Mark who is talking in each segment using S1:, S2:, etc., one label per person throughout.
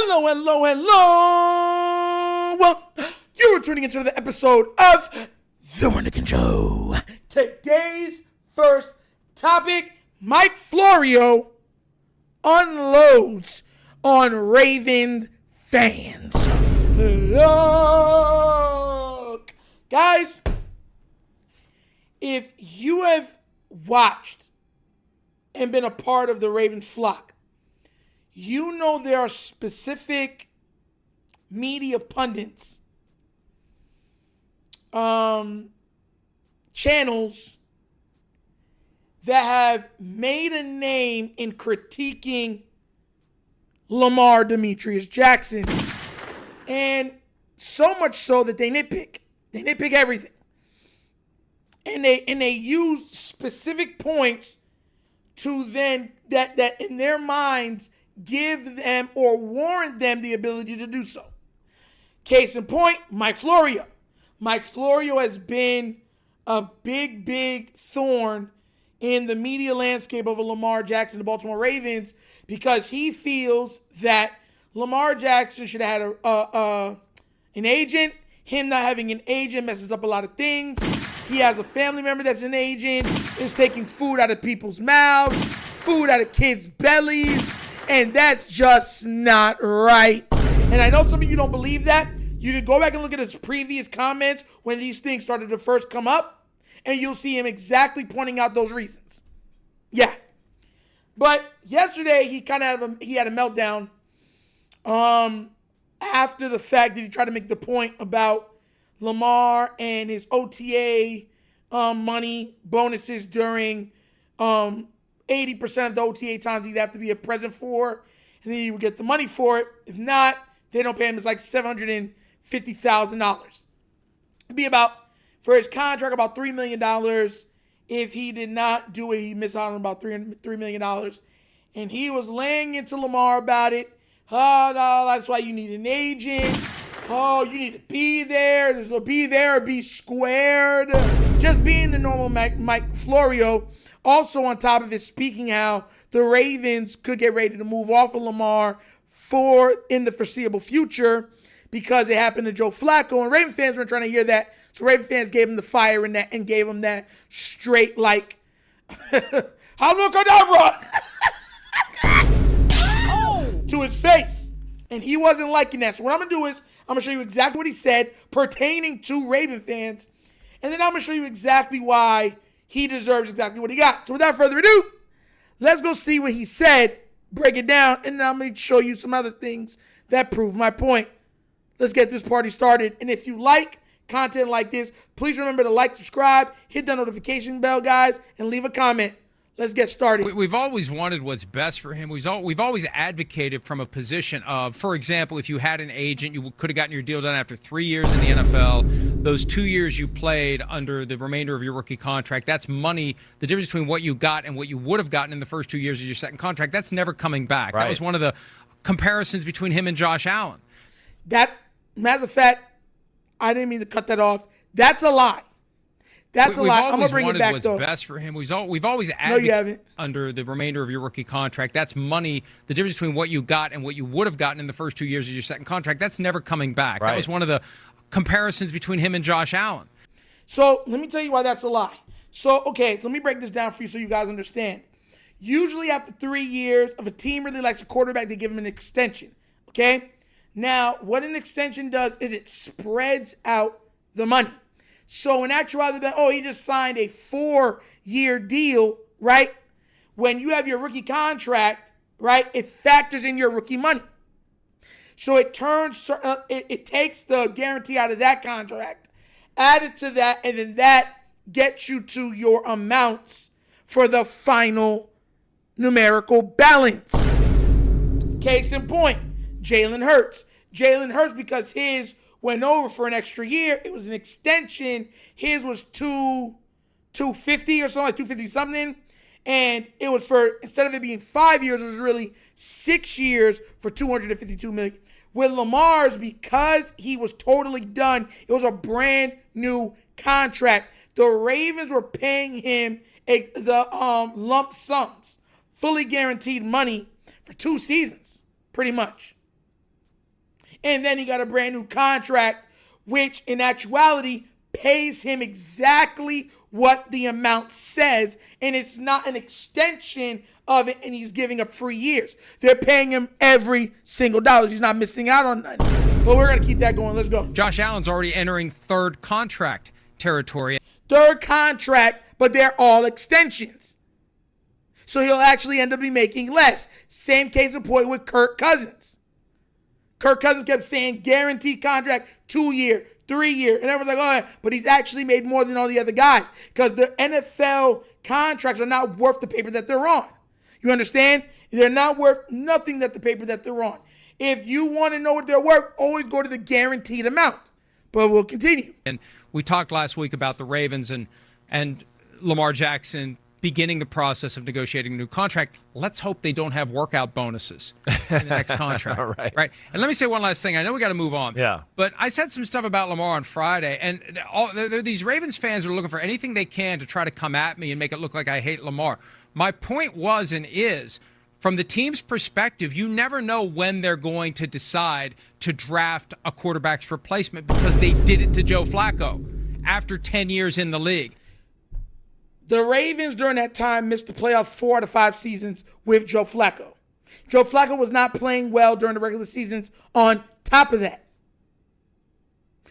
S1: Hello, hello, hello. You're tuning into the episode of TheWunderkindShow. Today's first topic, Mike Florio unloads on Raven fans. Look, guys, if you have watched and been a part of the Raven flock, you know there are specific media pundits, channels that have made a name in critiquing Lamar Demetrius Jackson. And so much so that they nitpick. They nitpick everything. And they use specific points to then, that in their minds, give them or warrant them the ability to do so. Case in point, Mike Florio. Mike Florio has been a big thorn in the media landscape of Lamar Jackson, the Baltimore Ravens, because he feels that Lamar Jackson should have had an agent. Him not having an agent messes up a lot of things. He has a family member that's an agent, is taking food out of people's mouths, food out of kids' bellies, and that's just not right. And I know some of you don't believe that. You can go back and look at his previous comments when these things started to first come up, and you'll see him exactly pointing out those reasons. Yeah. But yesterday, he kind of had a meltdown after the fact that he tried to make the point about Lamar and his OTA money bonuses during 80% of the OTA times he'd have to be a present for, and then he would get the money for it. If not, they don't pay him. It's like $750,000. It'd be about, for his contract, about $3 million. If he did not do it, he missed out on about $3 million. And he was laying into Lamar about it. Oh, no, that's why you need an agent. Oh, you need to be there. There's no be there or be squared. Just being the normal Mike Florio. Also on top of it, speaking how the Ravens could get ready to move off of Lamar in the foreseeable future because it happened to Joe Flacco. And Raven fans weren't trying to hear that. So Raven fans gave him the fire and that and gave him that straight like Abracadabra to his face. And he wasn't liking that. So what I'm going to do is I'm going to show you exactly what he said pertaining to Raven fans. And then I'm going to show you exactly why he deserves exactly what he got. So without further ado, let's go see what he said, break it down, and then I'm going to show you some other things that prove my point. Let's get this party started. And if you like content like this, please remember to like, subscribe, hit that notification bell, guys, and leave a comment. Let's get started.
S2: We've always wanted what's best for him. We've always advocated from a position of, for example, if you had an agent, you could have gotten your deal done after 3 years in the NFL. Those 2 years you played under the remainder of your rookie contract, that's money. The difference between what you got and what you would have gotten in the first 2 years of your second contract, that's never coming back. Right. That was one of the comparisons between him and Josh Allen.
S1: That, matter of fact, I didn't mean to cut that off. That's a lie. That's a lie. I'm going to bring it back, though.
S2: What's best for him. We've always advocated under the remainder of your rookie contract. That's money. The difference between what you got and what you would have gotten in the first 2 years of your second contract, that's never coming back. Right. That was one of the comparisons between him and Josh Allen.
S1: So let me tell you why that's a lie. So, okay, so let me break this down for you so you guys understand. Usually after 3 years, if a team really likes a quarterback, they give him an extension, okay? Now, what an extension does is it spreads out the money. So in actuality, he just signed a 4-year deal, right? When you have your rookie contract, right, it factors in your rookie money. So it takes the guarantee out of that contract, add it to that, and then that gets you to your amounts for the final numerical balance. Case in point, Jalen Hurts. Because his went over for an extra year. It was an extension. His was $250 or something, like $250 something. And it was for, instead of it being 5 years, it was really 6 years for $252 million. With Lamar's, because he was totally done, it was a brand new contract. The Ravens were paying him the lump sums, fully guaranteed money for 2 seasons, pretty much. And then he got a brand new contract, which in actuality pays him exactly what the amount says. And it's not an extension of it, and he's giving up free years. They're paying him every single dollar. He's not missing out on nothing. But we're going to keep that going. Let's go.
S2: Josh Allen's already entering third contract territory.
S1: Third contract, but they're all extensions. So he'll actually end up be making less. Same case in point with Kirk Cousins. Kirk Cousins kept saying guaranteed contract, 2-year, 3-year. And everyone's like, oh, yeah. But he's actually made more than all the other guys because the NFL contracts are not worth the paper that they're on. You understand? They're not worth nothing that the paper that they're on. If you want to know what they're worth, always go to the guaranteed amount. But we'll continue.
S2: And we talked last week about the Ravens and Lamar Jackson beginning the process of negotiating a new contract. Let's hope they don't have workout bonuses in the next contract. Right. And let me say one last thing. I know we got to move on.
S3: Yeah.
S2: But I said some stuff about Lamar on Friday, and these Ravens fans are looking for anything they can to try to come at me and make it look like I hate Lamar. My point was and is, from the team's perspective, you never know when they're going to decide to draft a quarterback's replacement because they did it to Joe Flacco after 10 years in the league.
S1: The Ravens during that time missed the playoffs 4 out of 5 seasons with Joe Flacco. Joe Flacco was not playing well during the regular seasons on top of that.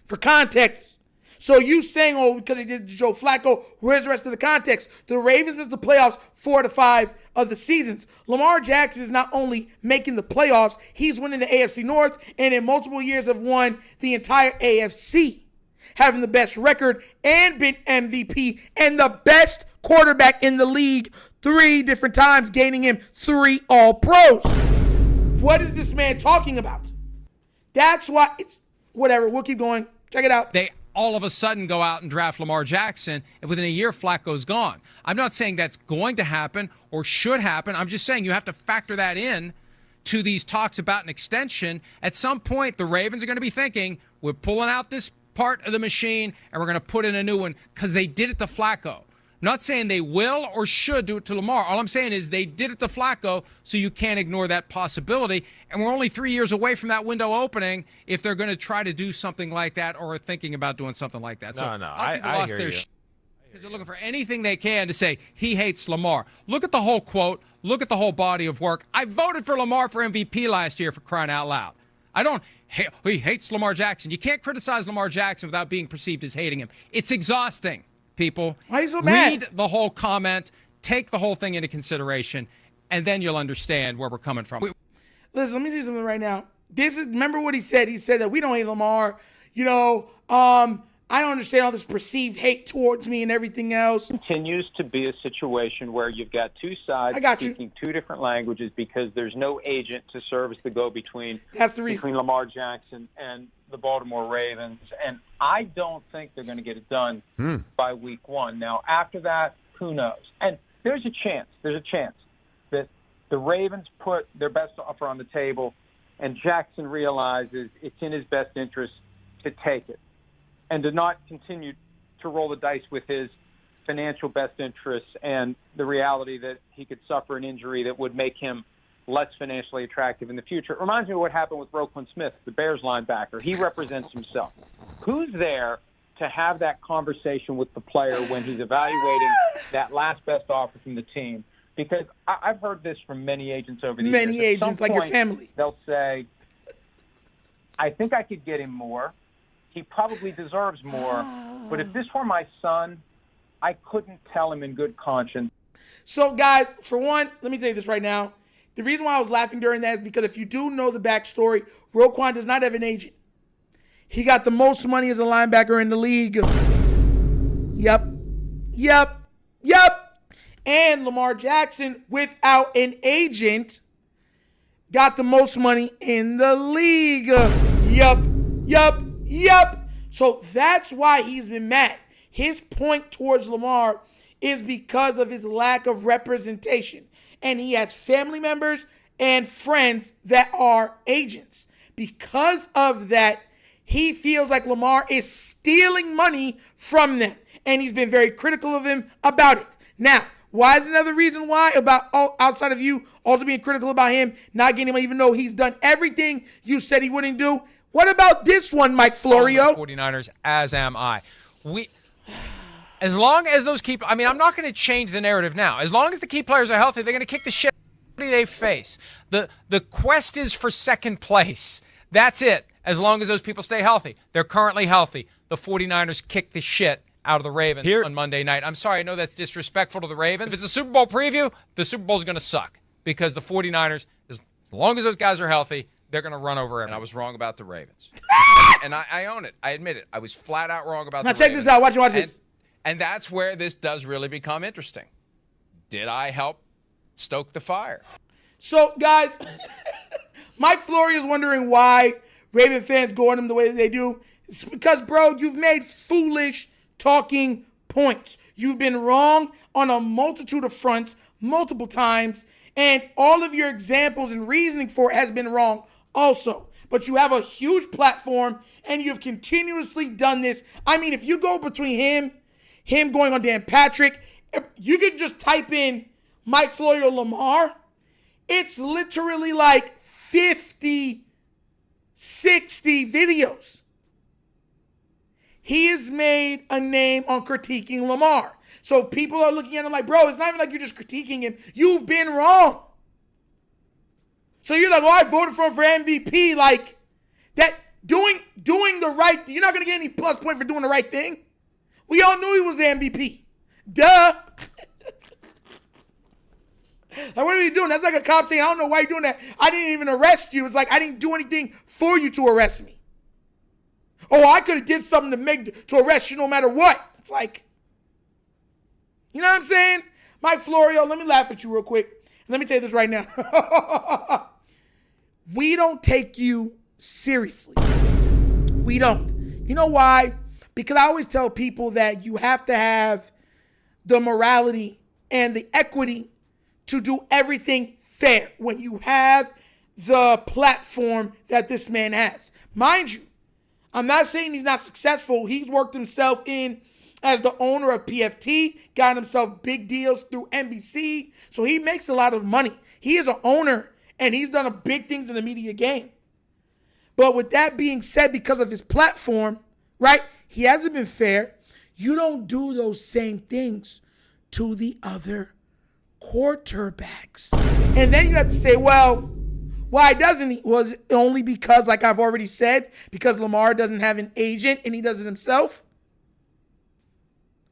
S1: For context, so you saying, oh, because they did Joe Flacco, where's the rest of the context? The Ravens missed the playoffs 4 out of 5 of the seasons. Lamar Jackson is not only making the playoffs, he's winning the AFC North, and in multiple years have won the entire AFC. Having the best record and been MVP and the best quarterback in the league 3 different times, gaining him 3 All-Pros. What is this man talking about? That's why it's whatever. We'll keep going. Check it out.
S2: They all of a sudden go out and draft Lamar Jackson, and within a year, Flacco's gone. I'm not saying that's going to happen or should happen. I'm just saying you have to factor that in to these talks about an extension. At some point, the Ravens are going to be thinking, we're pulling out this part of the machine, and we're going to put in a new one because they did it to Flacco. I'm not saying they will or should do it to Lamar. All I'm saying is they did it to Flacco, so you can't ignore that possibility. And we're only 3 years away from that window opening if they're going to try to do something like that or are thinking about doing something like that. So
S3: I hear you.
S2: Because they're looking for anything they can to say he hates Lamar. Look at the whole quote. Look at the whole body of work. I voted for Lamar for MVP last year, for crying out loud. He hates Lamar Jackson. You can't criticize Lamar Jackson without being perceived as hating him. It's exhausting, people.
S1: Why are you so mad?
S2: Read the whole comment, take the whole thing into consideration, and then you'll understand where we're coming from.
S1: Listen, let me tell you something right now. Remember what he said? He said that we don't hate Lamar. I don't understand all this perceived hate towards me and everything else.
S4: Continues to be a situation where you've got two sides speaking 2 different languages because there's no agent to serve as the go-between between Lamar Jackson and the Baltimore Ravens. And I don't think they're going to get it done by week 1. Now, after that, who knows? And there's a chance that the Ravens put their best offer on the table and Jackson realizes it's in his best interest to take it and to not continue to roll the dice with his financial best interests and the reality that he could suffer an injury that would make him less financially attractive in the future. It reminds me of what happened with Roquan Smith, the Bears linebacker. He represents himself. Who's there to have that conversation with the player when he's evaluating that last best offer from the team? Because I've heard this from many agents over the years.
S1: Many agents, like your family.
S4: They'll say, I think I could get him more. He probably deserves more. But if this were my son, I couldn't tell him in good conscience.
S1: So, guys, for one, let me tell you this right now. The reason why I was laughing during that is because if you do know the backstory, Roquan does not have an agent. He got the most money as a linebacker in the league. Yep. And Lamar Jackson, without an agent, got the most money in the league. Yep. So that's why he's been mad. His point towards Lamar is because of his lack of representation. And he has family members and friends that are agents. Because of that, he feels like Lamar is stealing money from them. And he's been very critical of him about it. Now, why is another reason why outside of you also being critical about him not getting money, even though he's done everything you said he wouldn't do? What about this one, Mike Florio?
S2: 49ers, as am I. As long as those I'm not going to change the narrative now. As long as the key players are healthy, they're going to kick the shit out of they face. The quest is for second place. That's it. As long as those people stay healthy. They're currently healthy. The 49ers kick the shit out of the Ravens on Monday night. I'm sorry, I know that's disrespectful to the Ravens. If it's a Super Bowl preview, the Super Bowl's going to suck because the 49ers, as long as those guys are healthy, they're going to run over everyone.
S3: And I was wrong about the Ravens. And I own it. I admit it. I was flat out wrong about the Ravens.
S1: Now check this out. Watch this.
S3: And that's where this does really become interesting. Did I help stoke the fire?
S1: So, guys, Mike Florio is wondering why Raven fans go on him the way they do. It's because, bro, you've made foolish talking points. You've been wrong on a multitude of fronts multiple times, and all of your examples and reasoning for it has been wrong also. But you have a huge platform, and you've continuously done this. I mean, if you go between him going on Dan Patrick, you could just type in Mike Florio Lamar. It's literally like 50, 60 videos. He has made a name on critiquing Lamar. So people are looking at him like, bro, it's not even like you're just critiquing him. You've been wrong. So you're like, oh, I voted for him for MVP. Like, that doing the right thing. You're not going to get any plus point for doing the right thing. We all knew he was the MVP. Duh. Like, what are you doing? That's like a cop saying, I don't know why you're doing that. I didn't even arrest you. It's like, I didn't do anything for you to arrest me. Oh, I could have did something to arrest you no matter what. It's like, you know what I'm saying? Mike Florio, let me laugh at you real quick. And let me tell you this right now. We don't take you seriously. We don't. You know why? Because I always tell people that you have to have the morality and the equity to do everything fair when you have the platform that this man has. Mind you, I'm not saying he's not successful. He's worked himself in as the owner of PFT, got himself big deals through NBC, so he makes a lot of money. He is an owner, and he's done big things in the media game. But with that being said, because of his platform, right, he hasn't been fair. You don't do those same things to the other quarterbacks. And then you have to say, well, why doesn't he? Was it only because, like I've already said, because Lamar doesn't have an agent and he does it himself?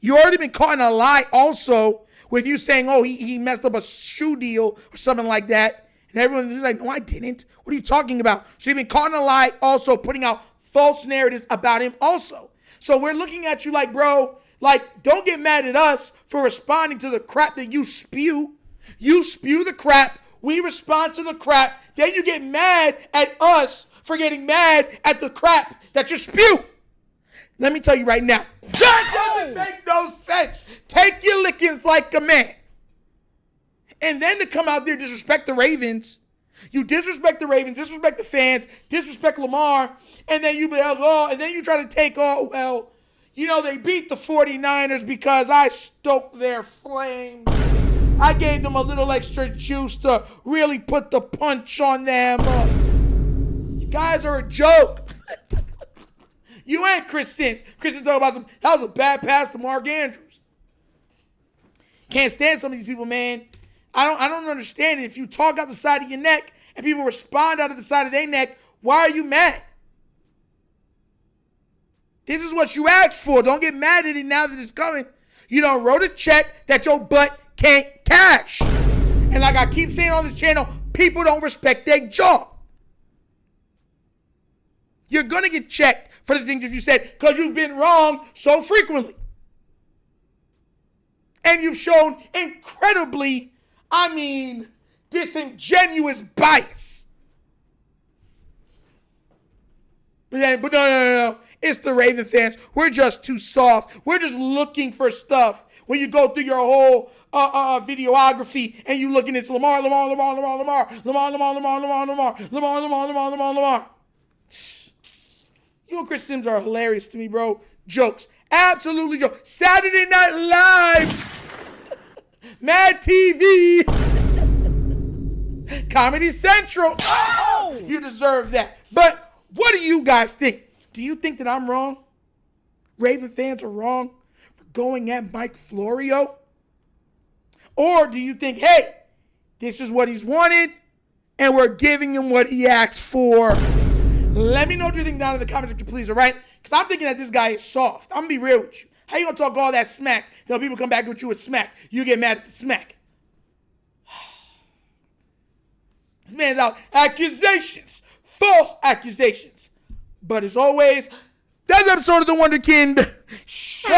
S1: You already been caught in a lie also with you saying, oh, he messed up a shoe deal or something like that. And everyone is like, no, I didn't. What are you talking about? So you've been caught in a lie also, putting out false narratives about him also. So we're looking at you like, bro, like, don't get mad at us for responding to the crap that you spew. You spew the crap. We respond to the crap. Then you get mad at us for getting mad at the crap that you spew. Let me tell you right now, that doesn't make no sense. Take your lickings like a man. And then to come out there and disrespect the Ravens. You disrespect the Ravens, disrespect the fans, disrespect Lamar, and then you be like, oh, and then you try to take, oh, well, you know, they beat the 49ers because I stoked their flames. I gave them a little extra juice to really put the punch on them. You guys are a joke. You ain't Chris Sims. Chris is talking about that was a bad pass to Mark Andrews. Can't stand some of these people, man. I don't understand it. If you talk out the side of your neck and people respond out of the side of their neck, why are you mad? This is what you asked for. Don't get mad at it now that it's coming. You done wrote a check that your butt can't cash. And like I keep saying on this channel, people don't respect their job. You're going to get checked for the things that you said because you've been wrong so frequently. And you've shown incredibly, disingenuous bias. But no. It's the Raven fans. We're just too soft. We're just looking for stuff. When you go through your whole videography and you looking at Lamar. You and Chris Sims are hilarious to me, bro. Jokes. Absolutely jokes. Saturday Night Live. Mad TV. Comedy Central. Oh! You deserve that. But What do you guys think? Do you think that I'm wrong? Raven fans are wrong for going at Mike Florio? Or do you think, hey, this is what he's wanted and we're giving him what he asked for? Let me know what you think down in the comments section, please, all right? Because I'm thinking that this guy is soft. I'm going to be real with you. How you going to talk all that smack till people come back with you with smack? You get mad at the smack. This man's out. Accusations. False accusations. But as always, that's an episode of The Wunderkind Show.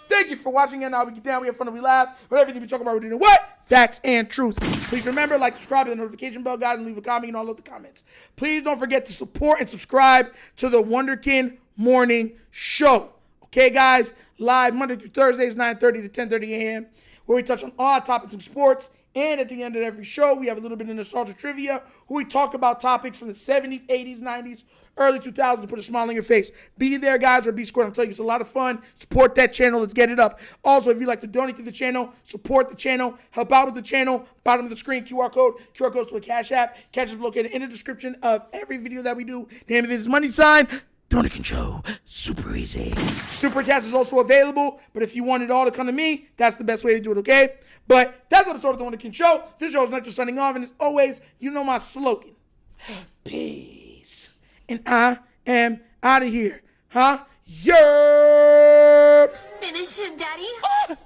S1: Thank you for watching, and now we get down, we have fun, and we laugh. But everything we talk about, we're doing what? Facts and truth. Please remember, like, subscribe to the notification bell, guys, and leave a comment in all of the comments. Please don't forget to support and subscribe to The Wunderkind Morning Show. Okay, guys? Live Monday through Thursdays, 9:30 to 10:30 a.m., where we touch on all topics in sports. And at the end of every show, we have a little bit of nostalgia trivia, where we talk about topics from the 70s, 80s, 90s, early 2000s to put a smile on your face. Be there, guys, or be squared. I'm telling you, it's a lot of fun. Support that channel. Let's get it up. Also, if you'd like to donate to the channel, support the channel, help out with the channel, bottom of the screen, QR code. QR code's to a Cash App. Cash is located in the description of every video that we do. The name of it is money sign. TheWunderkindShow. Super easy. Super Chats is also available, but if you want it all to come to me, that's the best way to do it, okay? But that's the episode of The Wunderkind Show. This show is not just signing off, and as always, you know my slogan. Peace. And I am out of here. Huh? Yerp.
S5: Finish him, Daddy.